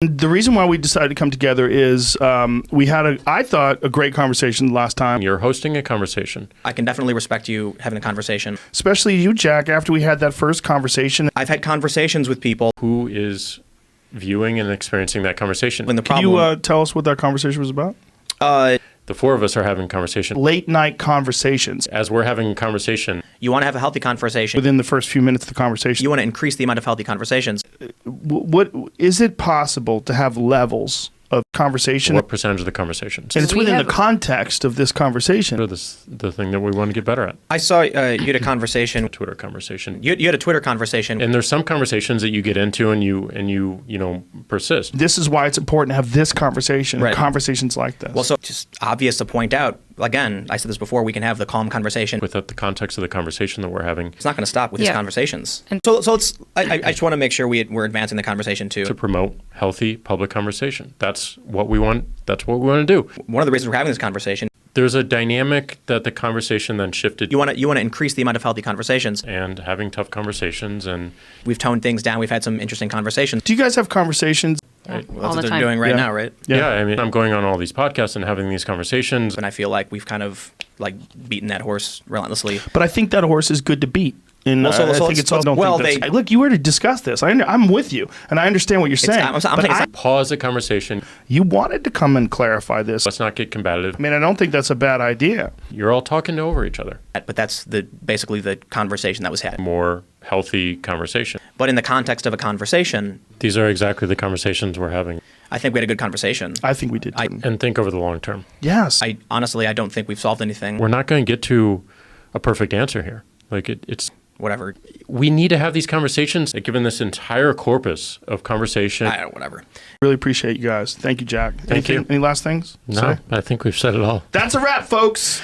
The reason why we decided to come together is we had, I thought, a great conversation last time. You're hosting a conversation. I can definitely respect you having a conversation. Especially you, Jack, after we had that first conversation. I've had conversations with people. Who is viewing and experiencing that conversation? When the Can problem, you tell us what that conversation was about? The four of us are having a conversation. Late night conversations. As we're having a conversation, you want to have a healthy conversation. Within the first few minutes of the conversation. You want to increase the amount of healthy conversations. What is it possible to have levels of conversation? what percentage of the conversations? And it's within the context of this conversation. The thing that we want to get better at. I saw you had a conversation. Twitter conversation. You had a Twitter conversation. And there's some conversations that you get into and you persist. This is why it's important to have this conversation, Right. conversations like this. Well, so just obvious to point out, again, I said this before, we can have the calm conversation. Without the context of the conversation that we're having. It's not going to stop with these conversations. So let's, I just want to make sure we're advancing the conversation too. To promote healthy public conversation. That's what we want. That's what we want to do. One of the reasons we're having this conversation, There's a dynamic that the conversation then shifted. you want to increase the amount of healthy conversations. And having tough conversations and We've toned things down. We've had some interesting conversations. Do you guys have conversations? Well, that's all what the they're time. doing right Yeah. now, right? yeah, I mean, I'm going on all these podcasts and having these conversations. And I feel like we've kind of like beaten that horse relentlessly. But I think that horse is good to beat. And Well, so I think let's- it's all. Don't well, think they- that's, look, you were to discuss this. I'm with you, and I understand what you're saying. I'm but saying it's Pause the conversation. you wanted to come and clarify this. Let's not get combative. I mean, I don't think that's a bad idea. You're all talking over each other. but that's basically the conversation that was had. More healthy conversation. But in the context of a conversation, These are exactly the conversations we're having. I think we had a good conversation. I think we did. Too. And think over the long term. Yes. I honestly don't think we've solved anything. We're not going to get to a perfect answer here. Like it's Whatever. we need to have these conversations. Given this entire corpus of conversation. Whatever. Really appreciate you guys. Thank you, Jack. Thank you. Any last things? No, Say? I think we've said it all. That's a wrap, folks.